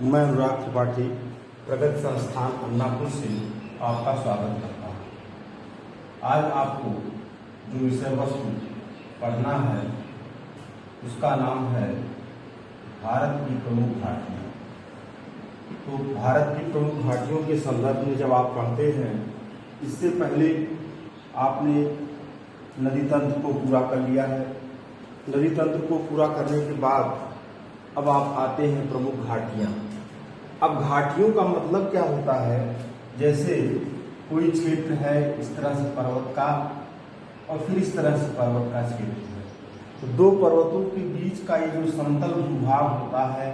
मैं अनुराग त्रिपाठी प्रगति संस्थान अन्नापुर से आपका स्वागत करता हूँ। आज आपको जो विषय वस्तु पढ़ना है उसका नाम है भारत की प्रमुख घाटियाँ। तो भारत की प्रमुख घाटियों के संदर्भ में जब आप पढ़ते हैं, इससे पहले आपने नदी तंत्र को पूरा कर लिया है। नदी तंत्र को पूरा करने के बाद अब आप आते हैं प्रमुख घाटियाँ। अब घाटियों का मतलब क्या होता है? जैसे कोई क्षेत्र है इस तरह से पर्वत का और फिर इस तरह से पर्वत का क्षेत्र है, तो दो पर्वतों के बीच का ये जो समतल भूभाग होता है,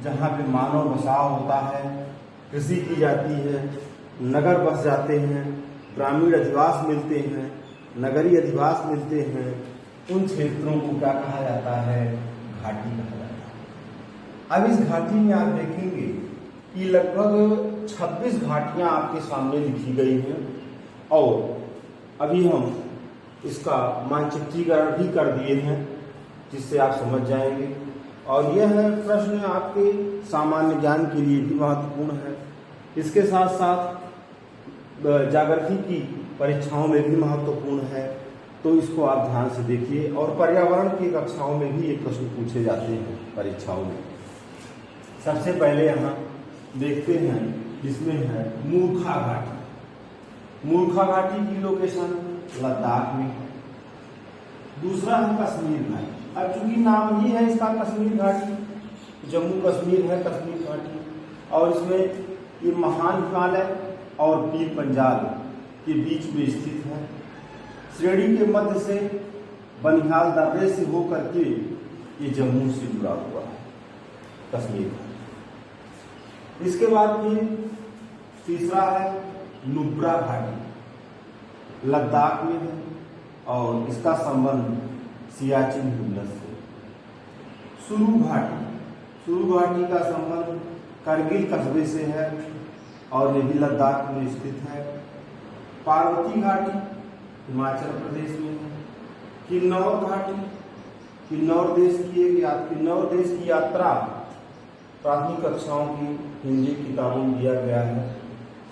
जहाँ पे मानव बसाव होता है, कृषि की जाती है, नगर बस जाते हैं, ग्रामीण अधिवास मिलते हैं, नगरीय अधिवास मिलते हैं, उन क्षेत्रों को क्या कहा जाता है? घाटी कहा जाता है। अब इस घाटी में आप देखेंगे कि लगभग 26 घाटियां आपके सामने लिखी गई हैं और अभी हम इसका मानचित्रीकरण भी कर दिए हैं, जिससे आप समझ जाएंगे। और यह प्रश्न आपके सामान्य ज्ञान के लिए भी महत्वपूर्ण है। इसके साथ साथ ज्योग्राफी की परीक्षाओं में भी महत्वपूर्ण है, तो इसको आप ध्यान से देखिए। और पर्यावरण की कक्षाओं में भी ये प्रश्न पूछे जाते हैं परीक्षाओं में। सबसे पहले यहाँ देखते हैं, जिसमें है मूर्खा घाटी। मूर्खा घाटी की लोकेशन लद्दाख में है। दूसरा है कश्मीर घाटी। अब चूंकि नाम ही है इसका कश्मीर घाटी, जम्मू कश्मीर है कश्मीर घाटी, और इसमें ये महान हिमालय और पीर पंजाल के बीच में स्थित है। श्रेणी के मध्य से बनिहाल दर्रे से होकर के ये जम्मू से जुड़ा हुआ है कश्मीर घाटी। इसके बाद फिर तीसरा है नुब्रा घाटी, लद्दाख में है और इसका संबंध सियाचिन हिमनद से। सुलू घाटी, सुलू घाटी का संबंध करगिल कस्बे से है और ये भी लद्दाख में स्थित है। पार्वती घाटी हिमाचल प्रदेश में है। किन्नौर घाटी, किन्नौर देश की यात्रा प्राथमिक कक्षाओं की हिंदी किताबों में दिया गया है।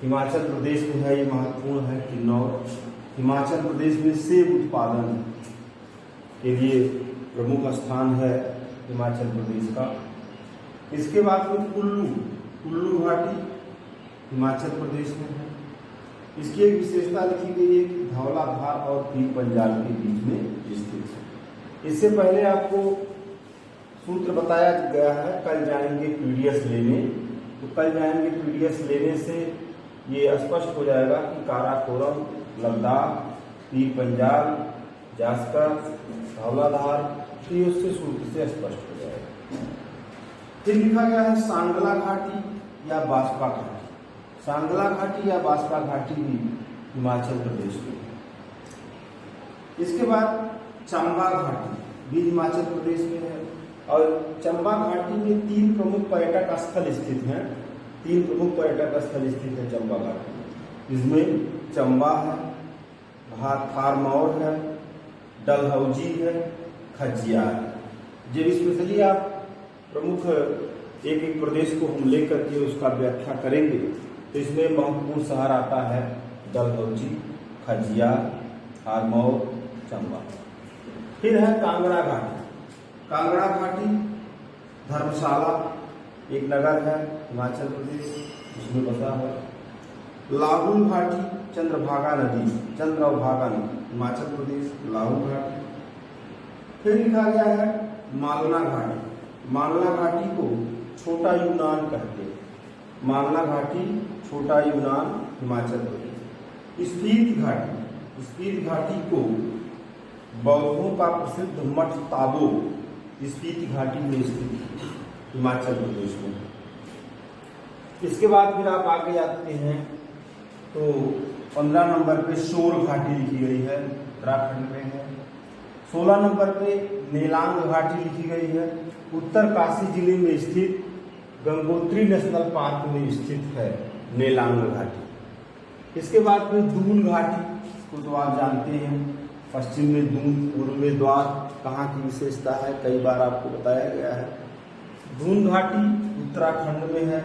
हिमाचल प्रदेश में है, ये महत्वपूर्ण है। किन्नौर हिमाचल प्रदेश में सेब उत्पादन के लिए प्रमुख स्थान है हिमाचल प्रदेश का। इसके बाद में कुल्लू, कुल्लू घाटी हिमाचल प्रदेश में है। इसकी एक विशेषता लिखी गई है कि धौलाधार और पीर पंजाल के बीच में स्थित है। इससे पहले आपको सूत्र बताया गया है, कल जाएंगे पीडीएस लेने, तो कल जाएंगे पीडीएस लेने से ये स्पष्ट हो जाएगा कि काराकोरम, लद्दाख, पीर पंजाल, जास्कर, धौलाधार, तो ये उससे सूत्र से स्पष्ट हो जाएगा। फिर लिखा गया है सांगला घाटी या बास्पा घाटी। सांगला घाटी या बास्पा घाटी भी हिमाचल प्रदेश में है। इसके बाद चंबा घाटी भी हिमाचल प्रदेश में है और चंबा घाटी में 3 प्रमुख पर्यटक स्थल स्थित हैं। 3 प्रमुख पर्यटक स्थल स्थित है चंबा घाटी में। इसमें चंबा है, हारमौर है, डलहौजी है, खजियार है। जब स्पेशली आप प्रमुख एक एक प्रदेश को हम लेकर के उसका व्याख्या करेंगे, तो इसमें महत्वपूर्ण शहर आता है डलहौजी, खजियार, हारमौर, चंबा। फिर है कांगड़ा घाटी। कांगड़ा घाटी धर्मशाला एक नगर है हिमाचल प्रदेश, उसमें बसा है। लाहुल घाटी चंद्रभागा नदी हिमाचल प्रदेश, लाहुल घाटी। फिर लिखा गया है मालना घाटी। मालना घाटी को छोटा यूनान कहते हैं। मालना घाटी छोटा यूनान हिमाचल प्रदेश। स्पीति घाटी को बौद्धों का प्रसिद्ध मठ ताबो स्पीति घाटी में स्थित हिमाचल प्रदेश में। इसके बाद फिर आप आगे जाते हैं तो 15 नंबर पे शोर घाटी लिखी गई है, उत्तराखंड में है। 16 नंबर पे नेलांग घाटी लिखी गई है, उत्तर काशी जिले में स्थित गंगोत्री नेशनल पार्क में स्थित है नेलांग घाटी। इसके बाद फिर दून घाटी को तो आप जानते हैं, पश्चिम में दून, पूर्व में द्वार, कहाँ की विशेषता है कई बार आपको बताया गया है। दून घाटी उत्तराखंड में है,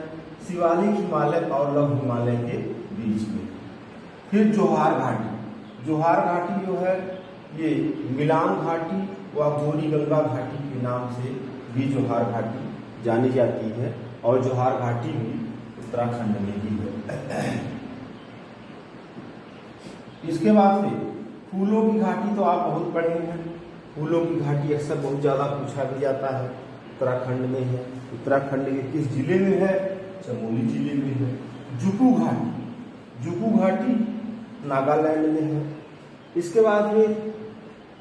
शिवालिक हिमालय और लघु हिमालय के बीच में। फिर जोहार घाटी, जोहार घाटी जो है ये मिलान घाटी व गौरी गंगा घाटी के नाम से भी जोहार घाटी जानी जाती है, और जोहार घाटी भी उत्तराखंड में ही है। इसके बाद से फूलों की घाटी तो आप बहुत पढ़े हैं। फूलों की घाटी अक्सर बहुत ज़्यादा पूछा भी जाता है, उत्तराखंड में है। उत्तराखंड के किस जिले में है? चमोली जिले में है। जुकू घाटी, जुकू घाटी नागालैंड में है। इसके बाद में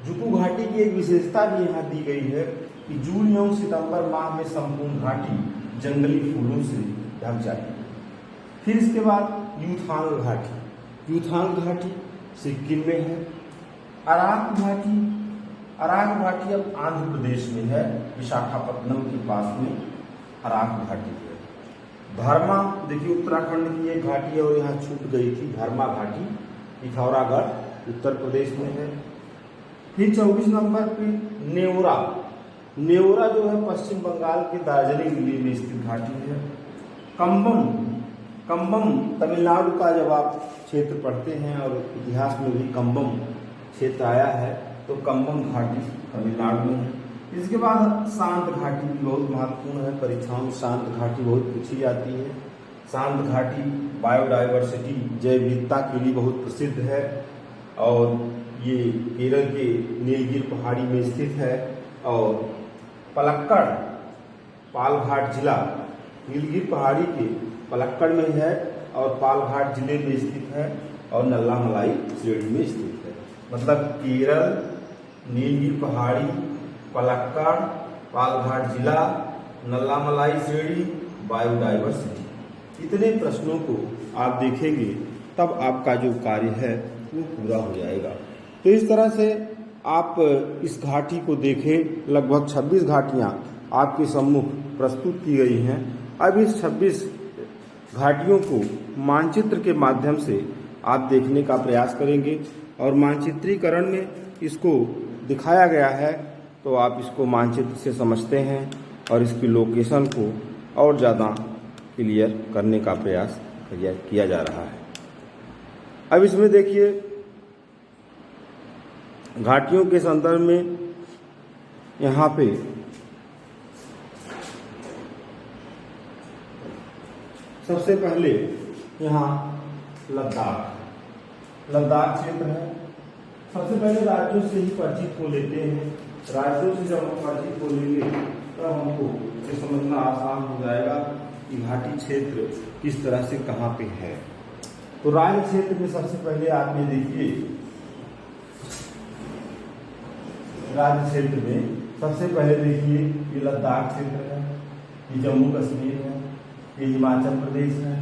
जुकू घाटी की एक विशेषता भी यहाँ दी गई है कि जून एवं सितंबर माह में संपूर्ण घाटी जंगली फूलों से ढक जाती है। फिर इसके बाद यूथांग घाटी, यूथांग घाटी सिक्किम में है। अराक घाटी, अराक घाटी अब आंध्र प्रदेश में है, विशाखापट्टनम के पास में अराक घाटी है। धर्मा, देखिए उत्तराखंड की एक घाटी है और यहाँ छूट गई थी, धर्मा घाटी पिथौरागढ़ उत्तर प्रदेश में है। फिर 24 नंबर पे नेवरा, नेवरा जो है पश्चिम बंगाल के दार्जिलिंग जिले में स्थित घाटी है। कम्बम, कम्बम तमिलनाडु का जब आप क्षेत्र पढ़ते हैं और इतिहास में भी कम्बम क्षेत्र आया है, तो कम्बम घाटी तमिलनाडु में है। इसके बाद शांत घाटी भी बहुत महत्वपूर्ण है, परीक्षाओं में शांत घाटी बहुत पूछी जाती है। शांत घाटी बायोडाइवर्सिटी, जैव विविधता के लिए बहुत प्रसिद्ध है और ये केरल के नीलगिरी पहाड़ी में स्थित है। और पलक्कड़, पालघाट जिला नीलगिरी पहाड़ी के पलक्कड़ में है और पालघाट जिले में स्थित है और नल्ला मलाई श्रेणी में स्थित है। मतलब केरल, नीलगिरी पहाड़ी, पलक्कड़, पालघाट जिला, नल्ला मलाई श्रेणी, बायोडाइवर्सिटी। इतने प्रश्नों को आप देखेंगे तब आपका जो कार्य है वो पूरा हो जाएगा। तो इस तरह से आप इस घाटी को देखें। लगभग 26 घाटियाँ आपके सम्मुख प्रस्तुत की गई हैं। अब इस 26 घाटियों को मानचित्र के माध्यम से आप देखने का प्रयास करेंगे और मानचित्रीकरण में इसको दिखाया गया है, तो आप इसको मानचित्र से समझते हैं और इसकी लोकेशन को और ज़्यादा क्लियर करने का प्रयास किया जा रहा है। अब इसमें देखिए घाटियों के संदर्भ में यहाँ पे सबसे पहले यहाँ लद्दाख, लद्दाख क्षेत्र है। सबसे पहले राज्यों से ही परिचित हो लेते हैं। राज्यों से जब हम परिचित हो लेंगे तब हमको ये समझना आसान हो जाएगा कि घाटी क्षेत्र किस तरह से कहाँ पे है। तो राज्य क्षेत्र में सबसे पहले आप ये देखिए, राज्य क्षेत्र में सबसे पहले देखिए ये लद्दाख क्षेत्र है, ये जम्मू कश्मीर है, ये हिमाचल प्रदेश है,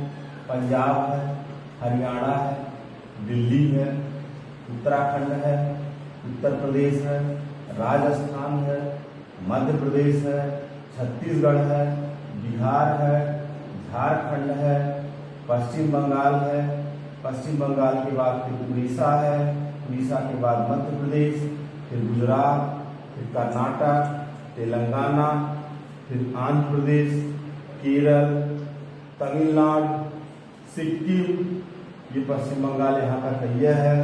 पंजाब है, हरियाणा है, दिल्ली है, उत्तराखंड है, उत्तर प्रदेश है, राजस्थान है, मध्य प्रदेश है, छत्तीसगढ़ है, बिहार है, झारखंड है, पश्चिम बंगाल है, पश्चिम बंगाल के बाद फिर उड़ीसा है, उड़ीसा के बाद मध्य प्रदेश, फिर गुजरात, फिर कर्नाटक, तेलंगाना, फिर आंध्र प्रदेश, केरल, तमिलनाडु, सिक्किम, ये पश्चिम बंगाल यहाँ का कहिया है,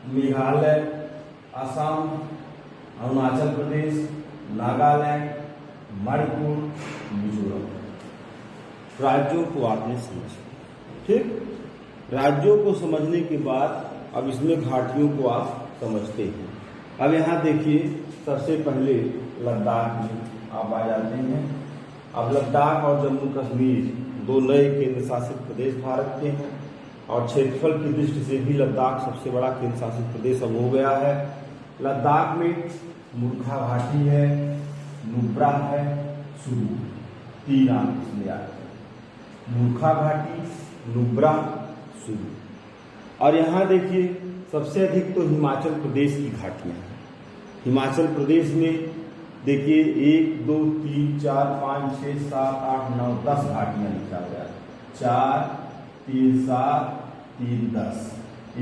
मेघालय, असम, अरुणाचल प्रदेश, नागालैंड, मणिपुर, मिजोरम। राज्यों को आपने समझा, ठीक। राज्यों को समझने के बाद अब इसमें घाटियों को आप समझते हैं। अब यहाँ देखिए सबसे पहले लद्दाख में आप आ जाते हैं। अब लद्दाख और जम्मू कश्मीर दो नए केंद्र शासित प्रदेश भारत के हैं और क्षेत्रफल की दृष्टि से भी लद्दाख सबसे बड़ा केंद्र शासित प्रदेश अब हो गया है। लद्दाख में मूर्खा घाटी है, नुब्रा है, सुरू, तीन नाम इसमें आते हैं, मूर्खा घाटी, नुब्रा, सुरू। और यहाँ देखिए सबसे अधिक तो हिमाचल प्रदेश की घाटियाँ हैं। हिमाचल प्रदेश में देखिए 1, 2, 3, 4, 5, 6, 7, 8, 9, 10 घाटियाँ लिखा गया है। 4, 3, 7, 3, 10,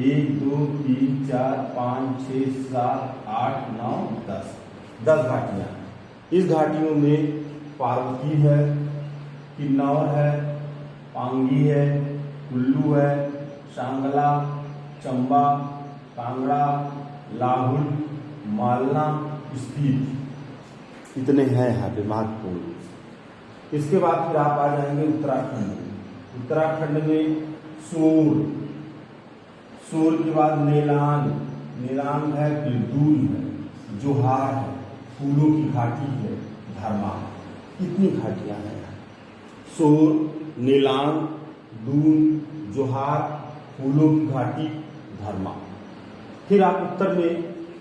1, 2, 3, 4, 5, 6, 7, 8, 9, 10 घाटियाँ। इस घाटियों में पार्वती है, किन्नौर है, पांगी है, कुल्लू है, सांगला, चंबा, कांगड़ा, लाहुल, मालना, स्पीति, इतने हैं यहाँ पे महत्वपूर्ण। इसके बाद फिर आप आ जाएंगे उत्तराखंड में। उत्तराखंड में सूर के बाद नीलांग है, फिर दूल है, जोहार है, फूलों की घाटी है, धर्मा, इतनी घाटियां हैं। सूर, नीलांग, दूल, जोहार, फूलों की घाटी, धर्मा। फिर आप उत्तर में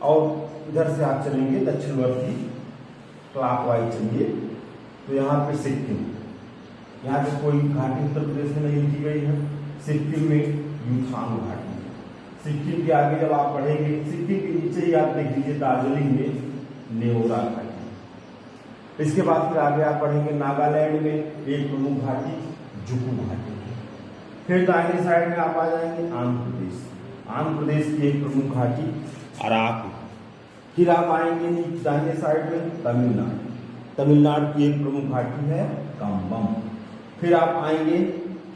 और इधर से आप चलेंगे दक्षिणवर्ती क्लॉकवाइज चलिए, तो यहाँ पे सिक्किम, यहाँ पे कोई घाटी उत्तर प्रदेश में नहीं दी गई है। सिक्किम में यूथांग घाटी। सिक्किम के आगे जब आप पढ़ेंगे, सिक्किम के नीचे ही आप देख लीजिए दार्जिलिंग में नेओरा घाटी। इसके बाद फिर आगे आप पढ़ेंगे नागालैंड में एक प्रमुख घाटी जुकू घाटी। फिर दाहिने साइड में आप आ जाएंगे आंध्र प्रदेश। आंध्र प्रदेश की एक प्रमुख घाटी अराकू। फिर आप आएंगे दाहिने साइड में तमिलनाडु। तमिलनाडु की एक प्रमुख घाटी है कम्बम। फिर आप आएंगे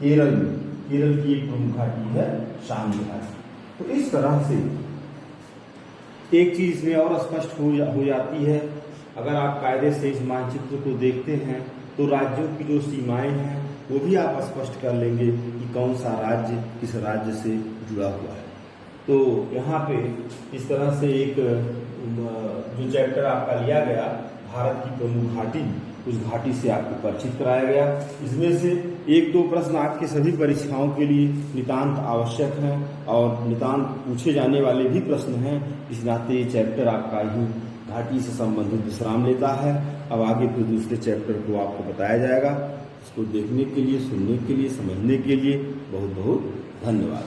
केरल में। केरल की एक प्रमुख घाटी है शांति घाटी। तो इस तरह से एक चीज इसमें और स्पष्ट हो जाती है। अगर आप कायदे से इस मानचित्र को देखते हैं तो राज्यों की जो सीमाएं हैं वो भी आप स्पष्ट कर लेंगे कि कौन सा राज्य किस राज्य से जुड़ा हुआ है। तो यहाँ पे इस तरह से एक जो चैप्टर आपका लिया गया भारत की प्रमुख घाटी, उस घाटी से आपको परिचित कराया गया। इसमें से एक दो प्रश्न आपके सभी परीक्षाओं के लिए नितांत आवश्यक हैं और नितांत पूछे जाने वाले भी प्रश्न हैं। इस नाते ये चैप्टर आपका ही घाटी से संबंधित विश्राम लेता है। अब आगे फिर दूसरे चैप्टर को आपको बताया जाएगा। इसको देखने के लिए, सुनने के लिए, समझने के लिए बहुत बहुत धन्यवाद।